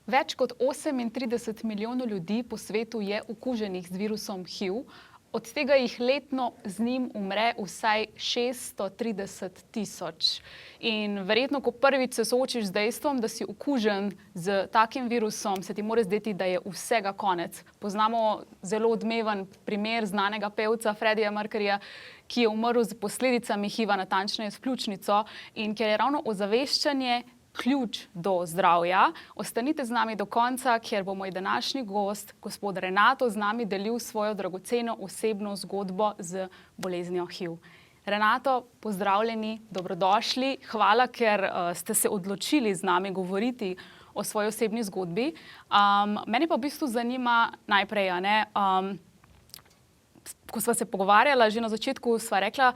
Več kot 38 milijonov ljudi po svetu je okuženih z virusom HIV, od tega jih letno z njim umre vsaj 630 tisoč. In verjetno, ko prvič se soočiš z dejstvom, da si okužen z takim virusom, se ti mora zdeti, da je vsega konec. Poznamo zelo odmeven primer znanega pevca Freddija Mercuryja, ki je umrl z posledicami HIV-a, natančneje s pljučnico, in ker je ravno ozaveščanje ključ do zdravja. Ostanite z nami do konca, ker bo moj današnji gost, gospod Renato, z nami delil svojo dragoceno osebno zgodbo z boleznijo HIV. Renato, pozdravljeni, dobrodošli. Hvala, ker ste se odločili z nami govoriti o svoji osebni zgodbi. Mene pa v bistvu zanima najprej, ko sva se pogovarjala, že na začetku sva rekla,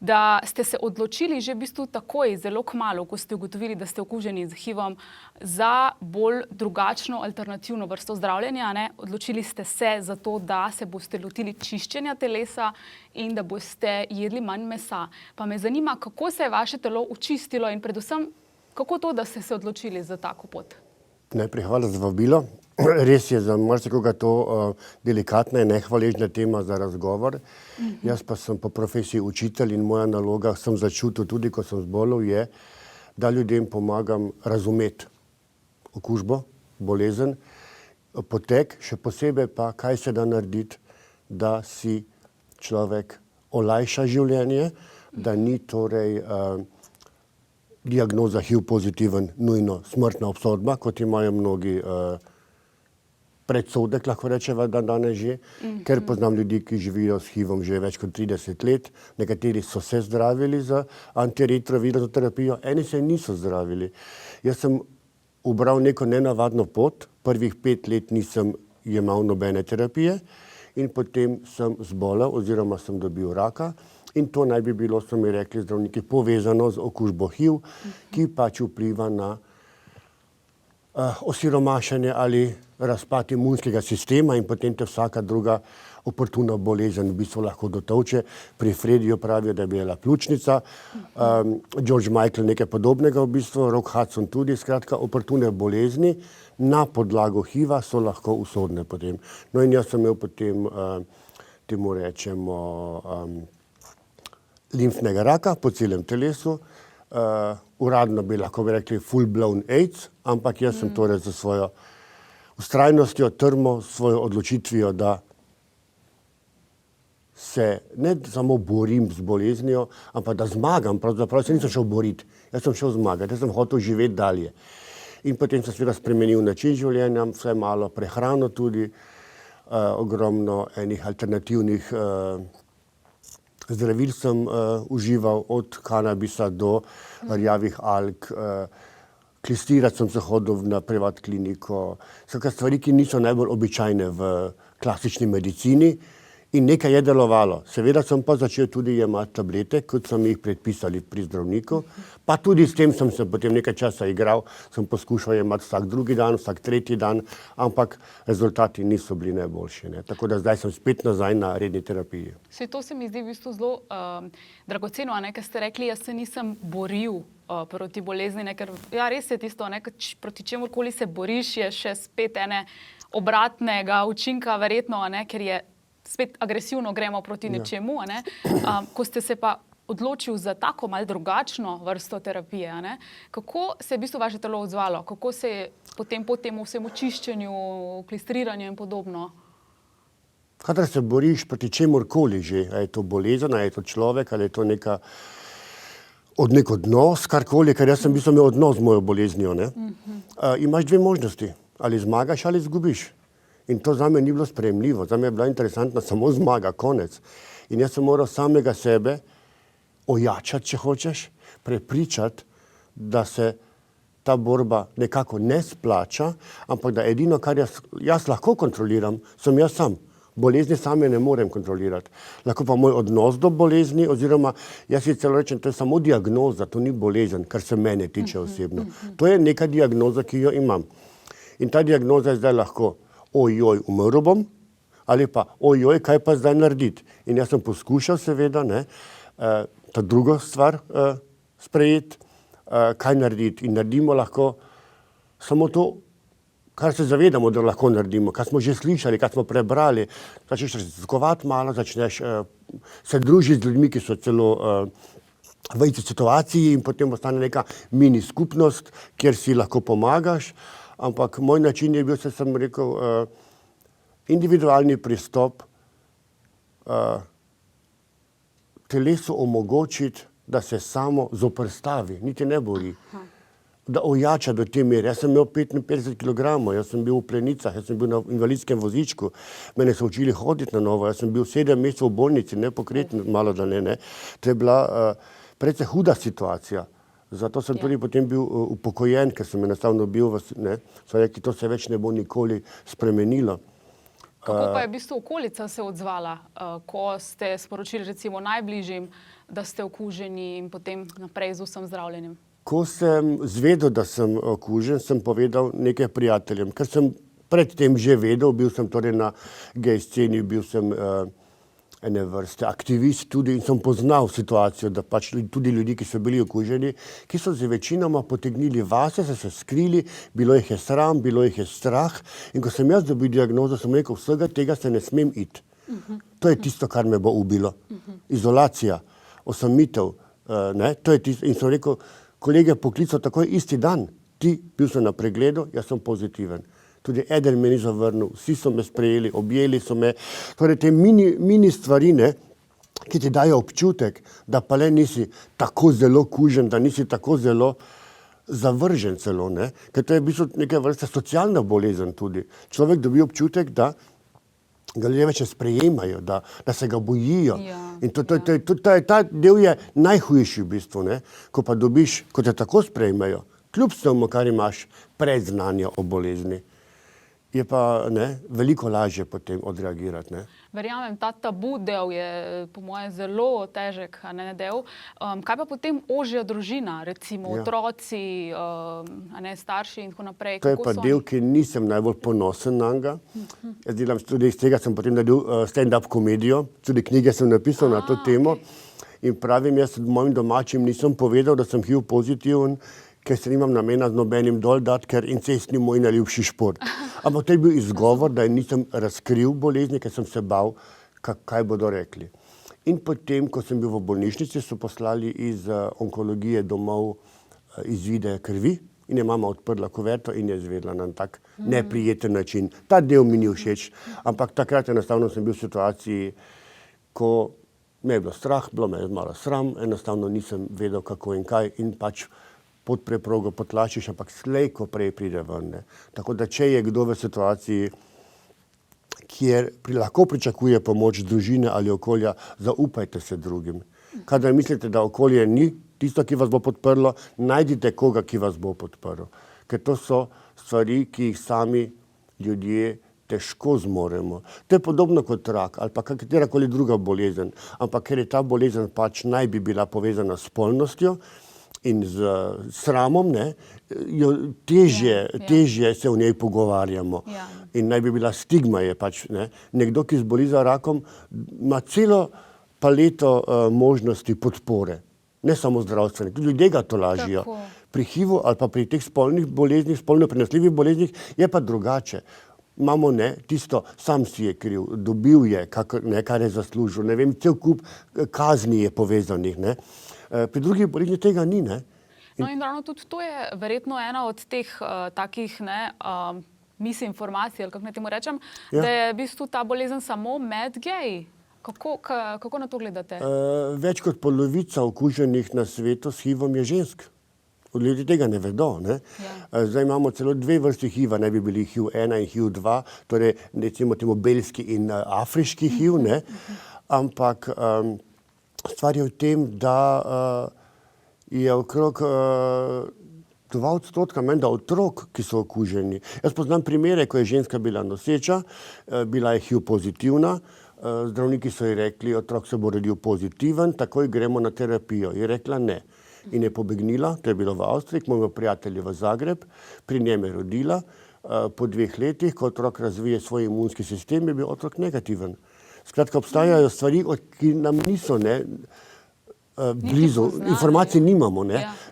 da ste se odločili že v bistvu takoj, zelo kmalu, ko ste ugotovili, da ste okuženi z HIV-om, za bolj drugačno alternativno vrsto zdravljenja. Odločili ste se za to, da se boste lotili čiščenja telesa in da boste jedli manj mesa. Pa me zanima, kako se je vaše telo očistilo in predvsem, kako to, da ste se odločili za tako pot? Najprej hvala za vabilo. Res je za marsikoga to delikatna in nehvaležna tema za razgovor. Jaz pa sem po profesiji učitelj in moja naloga, sem začutil tudi, ko sem zbolel, je, da ljudem pomagam razumeti okužbo, bolezen, potek, še posebej pa, kaj se da narediti, da si človek olajša življenje, da ni torej diagnoza HIV pozitiven nujno smrtna obsodba, kot imajo mnogi predsodek, lahko rečeva, da danes že, ker poznam ljudi, ki živijo s HIV-om že več kot 30 let, nekateri so se zdravili z antiretrovirusno terapijo, eni se niso zdravili. Jaz sem ubral neko nenavadno pot, prvih 5 let nisem jemal nobene terapije in potem sem zbolel oziroma sem dobil raka in to naj bi bilo, so mi rekli zdravniki, povezano z okužbo HIV, ki pač vpliva na osiromašenje ali razpad imunskega sistema in potem te vsaka druga oportuna bolezen v bistvu lahko dotolče. Pri Freddiju pravijo, da je bila pljučnica, George Michael nekaj podobnega v bistvu, Rock Hudson tudi, skratka, oportune bolezni na podlago HIV-a so lahko usodne potem. No in jaz sem imel potem, temu rečemo, limfnega raka po celem telesu, uradno bi lahko rekli full-blown AIDS, ampak jaz sem torej za svojo vztrajnostjo, trmo, svojo odločitvijo, da se ne samo borim z boleznijo, ampak da zmagam, pravzaprav se nisem šel boriti, jaz sem šel zmagati, jaz sem hotel živeti dalje. In potem sem seveda spremenil način življenja, vse malo prehrano tudi, ogromno enih alternativnih zdravil sem užival, od kanabisa do rjavih alg, klistirati sem se hodil na privat kliniko, vsaka stvari, ki niso najbolj običajne v klasični medicini in nekaj je delovalo. Seveda sem pa začel tudi jemati tablete, kot so mi jih predpisali pri zdravniku, pa tudi s tem sem se potem nekaj časa igral, sem poskušal jemati vsak drugi dan, vsak tretji dan, ampak rezultati niso bili najboljši. Tako da zdaj sem spet nazaj na redni terapiji. To se mi zdi v bistvu zelo dragoceno, ker ste rekli, jaz se nisem boril proti bolezni, ker ja, res je tisto, proti čemurkoli se boriš, je še spet obratnega učinka verjetno, ker je spet agresivno gremo proti nečemu. Ko ste se pa odločil za tako malo drugačno vrsto terapije, kako se je v bistvu vaše telo odzvalo? Kako se je potem po tem vsemu čiščenju, klistriranju in podobno? Kadar se boriš proti čemurkoli že, ali je to bolezen, ali je to človek, ali je to nek odnos, karkoli, ker jaz sem v bistvu imel odnos z mojo boleznijo. Imaš dve možnosti, ali zmagaš ali izgubiš. In to zame ni bilo sprejemljivo, zame je bila interesantna samo zmaga, konec. In jaz sem moral samega sebe ojačati, če hočeš, prepričati, da se ta borba nekako ne splača, ampak da edino, kar jaz lahko kontroliram, sem jaz sam. Bolezni same ne morem kontrolirati. Lahko pa moj odnos do bolezni, oziroma jaz si celo rečem, to je samo diagnoza, to ni bolezen, kar se mene tiče osebno. To je neka diagnoza, ki jo imam. In ta diagnoza je zdaj lahko ojoj, umrl bom, ali pa ojoj, kaj pa zdaj narediti. In jaz sem poskušal seveda ta drugo stvar sprejeti, kaj narediti. In naredimo lahko samo to, kar se zavedamo, da lahko naredimo, kar smo že slišali, kar smo prebrali, začneš raziskovati malo, začneš se družiti z ljudmi, ki so celo v isti situaciji in potem ostane neka mini skupnost, kjer si lahko pomagaš. Ampak moj način je bil, sem rekel, individualni pristop, telesu omogočiti, da se samo zoprstavi, niti ne bori. Da ojača do te mere. Jaz sem imel 55 kg, jaz sem bil v plenicah, jaz sem bil na invalidskem vozičku, mene so učili hoditi na novo, jaz sem bil 7 mesecev v bolnici, nepokreten, malo da ne. To je bila precej huda situacija. Zato sem tudi potem bil upokojen, ker sem enostavno bil, so rekli, to se več ne bo nikoli spremenilo. Kako pa je v bistvu okolica se odzvala, ko ste sporočili recimo najbližjim, da ste okuženi in potem naprej z vsem zdravljenjem? Ko sem zvedel, da sem okužen, sem povedal nekaj prijateljem, ker sem predtem že vedel, bil sem torej na gej sceni, bil sem ene vrste aktivist tudi in sem poznal situacijo, da pač tudi ljudi, ki so bili okuženi, ki so se večinoma potegnili vase, so se skrili, bilo jih je sram, bilo jih je strah in ko sem jaz dobil diagnozo, sem rekel, vsega tega se ne smem iti. To je tisto, kar me bo ubilo. Izolacija, osamitev, to je tisto in sem rekel, kolege poklical takoj isti dan, bil sem na pregledu, jaz sem pozitiven. Tudi eden me ni zavrnil, vsi so me sprejeli, objeli so me. Torej te mini stvari, ki ti dajo občutek, da pa le nisi tako zelo kužen, da nisi tako zelo zavržen celo, ker to je v bistvu neka vrsta socialna bolezen tudi. Človek dobi občutek, da ga ljudje več sprejemajo, da se ga bojijo. In ta del je najhujši v bistvu, ko pa dobiš, ko te tako sprejmejo, kljub vsemu, kar imaš predznanja o bolezni. Je pa veliko lažje potem odreagirati. Verjamem, ta tabu del je po mojem zelo težek del. Kaj pa potem ožja družina, recimo otroci, starši in tako naprej? To je pa del, ki nisem najbolj ponosen na njega. Jaz delam tudi iz tega, sem potem naredil stand-up komedijo, tudi knjige sem napisal na to temo in pravim, jaz mojim domačim nisem povedal, da sem HIV pozitiven, ker se nimam namena z nobenim dol dati, ker incest ni moj najljubši šport. Ampak to je bil izgovor, da nisem razkril bolezni, ker sem se bal, kaj bodo rekli. In potem, ko sem bil v bolnišnici, so poslali iz onkologije domov izvide krvi in je mama odprla kuverto in je izvedla na tak neprijeten način. Ta del mi ni všeč, ampak takrat enostavno sem bil v situaciji, ko me je bilo strah, bilo me je malo sram, enostavno nisem vedel, kako in kaj in pač pod preprogo potlačiš, ampak slej, ko prej pride ven. Tako da, če je kdo v situaciji, kjer lahko pričakuje pomoč družine ali okolja, zaupajte se drugim. Kadar mislite, da okolje ni tisto, ki vas bo podprlo, najdite koga, ki vas bo podprl. Ker to so stvari, ki jih sami ljudje težko zmoremo. To je podobno kot rak ali pa katerakoli druga bolezen, ampak ker je ta bolezen pač naj bi bila povezana s spolnostjo, in z sramom, težje se v njej pogovarjamo. In naj bi bila stigma je pač, nekdo, ki zboli za rakom, ima celo paleto možnosti podpore. Ne samo zdravstvene, tudi ljudje ga tolažijo. Pri HIV-u ali pa pri teh spolnih boleznih, spolno prenosljivih boleznih je pa drugače. Imamo tisto, sam si je kriv, dobil je, kar je zaslužil, cel kup kazni je povezanih, Pri drugih boleznih tega ni, No in ravno tudi to je verjetno ena od teh takih misinformacij, ali kako naj temu rečem, da je v bistvu ta bolezen samo med geji. Kako na to gledate? Več kot polovica okuženih na svetu s HIV-om je žensk. Ljudje tega ne vedo. Zdaj imamo celo 2 vrsti HIV-a, naj bi bili HIV-1 in HIV-2, torej recimo temu belski in afriški HIV, ampak stvar je v tem, da je okrog 2% menda otrok, ki so okuženi. Jaz poznam primere, ko je ženska bila noseča, bila je HIV pozitivna, zdravniki so ji rekli, otrok se bo rodil pozitiven, takoj gremo na terapijo. Je rekla ne. In je pobegnila, to je bilo v Avstriji, k mojemu prijatelju v Zagreb, pri njem je rodila, po 2 letih, ko otrok razvije svoj imunski sistem, je bil otrok negativen. Skratka, obstajajo stvari, ki nam niso blizu, informacij nimamo.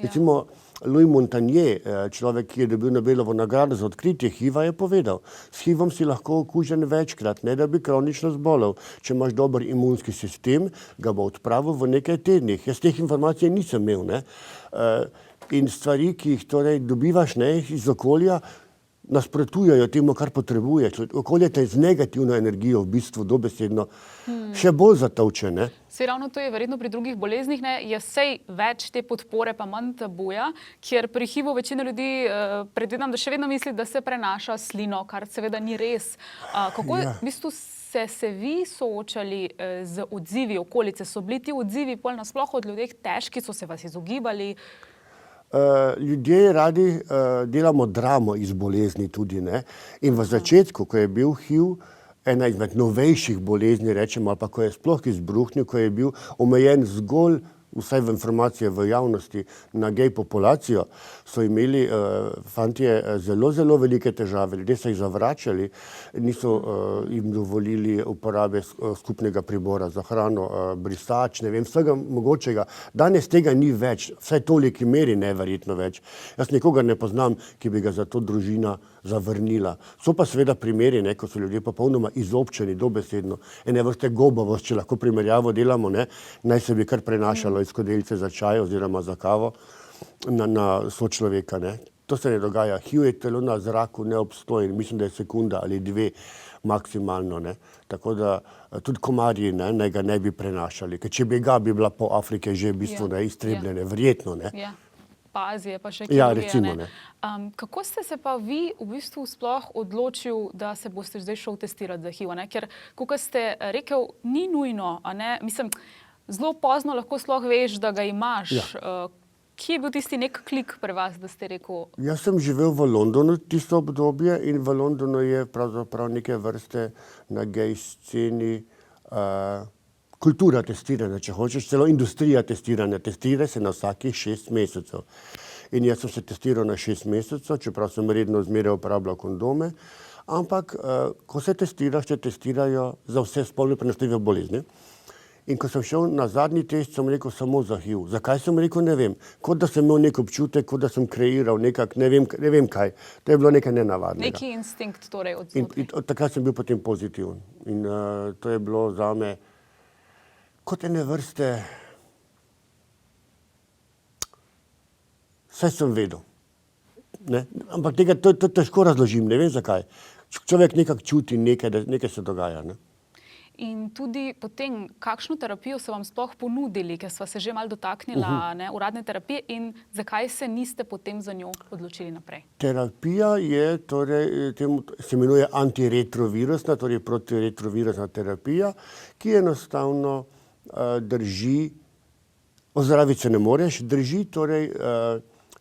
Recimo, Louis Montagnier, človek, ki je dobil Nobelovo nagrado za odkritje HIV-a, je povedal, s HIV-om si lahko okužen večkrat, ne da bi kronično zbolel. Če imaš dober imunski sistem, ga bo odpravil v nekaj tednih. Jaz teh informacij nisem imel, ne. In stvari, ki jih torej dobivaš, ne, iz okolja, nasprotujejo temu, kar potrebuješ. Okolje te z negativno energijo v bistvu dobesedno še bolj zatolče, ne. Saj ravno to je verjetno pri drugih boleznih, ne, je sej več te podpore pa manj tabuja, kjer pri HIV-u večina ljudi predvidevam, da še vedno misli, da se prenaša s slino, kar seveda ni res. Kako v bistvu ste se vi soočali z odzivi okolice? So bili ti odzivi pol nasploh od ljudeh težki, so se vas izogibali? Ljudje radi delamo dramo iz bolezni tudi, ne. In v začetku, ko je bil HIV ena izmed novejših bolezni, rečemo, ali pa ko je sploh izbruhnil, ko je bil omejen zgolj, vsaj v informacije v javnosti, na gej populacijo, so imeli fantje zelo, zelo velike težave. Ljudje so jih zavračali, niso jim dovolili uporabe skupnega pribora za hrano, brisač, ne vem, vsega mogočega. Danes tega ni več, vsaj toliki meri neverjetno več. Jaz nikogar ne poznam, ki bi ga za to družina zavrnila. So pa seveda primeri, ne, ko so ljudje popolnoma izobčeni, dobesedno. Ene vrste gobavost, če lahko primerjavo delamo, ne, naj se bi kar prenašalo iz skodelice za čaj oziroma za kavo na sočloveka, ne. To se ne dogaja. HIV je celo na zraku neobstojen, mislim, da je sekunda ali dve maksimalno, ne. Tako da tudi komarji, ne, naj ga ne bi prenašali, ker če bi ga, bi bila po Afrike že v bistvu iztrebljene, verjetno, ne. Pa Azije, pa še Ja, recimo, ne. Kako ste se pa vi v bistvu sploh odločil, da se boste zdaj šel testirati za HIV, ne? Ker, kakor ste rekel, ni nujno, a ne? Mislim, zelo pozno lahko sploh veš, da ga imaš. Kje je bil tisti nek klik pri vas, da ste rekel? Jaz sem živel v Londonu tisto obdobje in v Londonu je pravzaprav neke vrste na gej sceni kultura testiranja, če hočeš, celo industrija testiranja. Testira se na vsakih 6 mesecev. In jaz sem se testiral na 6 mesecev, čeprav sem redno zmeraj uporabljal kondome, ampak ko se testiraš, te testirajo za vse spolno prenosljive bolezni. In ko sem šel na zadnji test, sem rekel samo za HIV. Zakaj sem rekel, ne vem. Kot da sem imel nek občutek, kot da sem kreiral nekak, ne vem kaj. To je bilo nekaj nenavadnega. Neki instinkt torej od znotraj. In od takrat sem bil potem pozitiven. In to je bilo zame kot ene vrste, vse sem vedel. Ne? Ampak tega to težko razložim, ne vem zakaj. Človek nekako čuti nekaj, da nekaj se dogaja. Ne? In tudi potem, kakšno terapijo so vam sploh ponudili, ker sva se že malo dotaknila uradne terapije in zakaj se niste potem za njo odločili naprej? Terapija je, torej, temu se imenuje antiretrovirusna, torej protiretrovirusna terapija, ki enostavno drži, ozdraviti se ne moreš, drži torej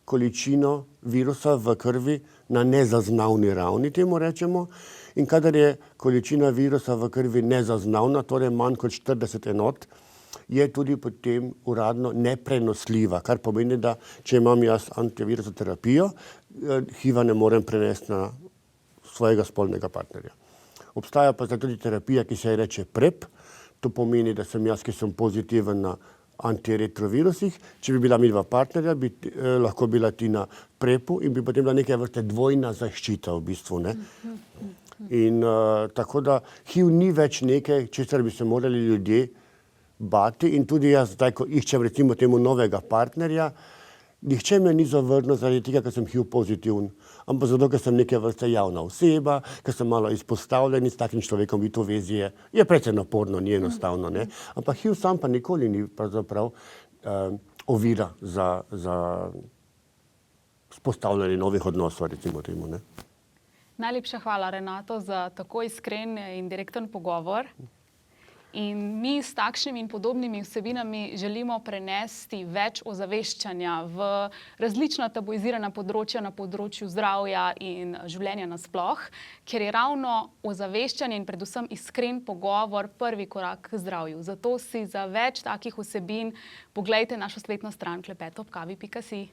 količino virusa v krvi na nezaznavni ravni, temu rečemo. In kadar je količina virusa v krvi nezaznavna, torej manj kot 40 enot, je tudi potem uradno neprenosljiva, kar pomeni, da če imam jaz antivirusno terapijo, HIV-a ne morem prenesti na svojega spolnega partnerja. Obstaja pa tudi terapija, ki se reče PrEP, to pomeni, da sem jaz, ki sem pozitiven na antiretrovirusih, če bi bila midva partnerja, bi lahko bila ti na PrEP-u in bi potem bila neke vrste dvojna zaščita v bistvu, ne. In tako da HIV ni več nekaj, česar bi se morali ljudje bati in tudi jaz zdaj, ko iščem recimo temu novega partnerja, nihče me ni zavrnil zaradi tega, ker sem HIV pozitiven, ampak zato, ker sem neke vrste javna oseba, ker sem malo izpostavljen in s takim človekom biti v vezi je precej naporno, ni enostavno, ne. Ampak HIV sam pa nikoli ni pravzaprav ovira za vzpostavljanje novih odnosov, recimo temu, ne. Najlepša hvala, Renato, za tako iskren in direkten pogovor. In mi s takšnimi in podobnimi vsebinami želimo prenesti več ozaveščanja v različna tabuizirana področja na področju zdravja in življenja nasploh, ker je ravno ozaveščanje in predvsem iskren pogovor prvi korak k zdravju. Zato si za več takih vsebin poglejte našo spletno stran klepetobkavi.si.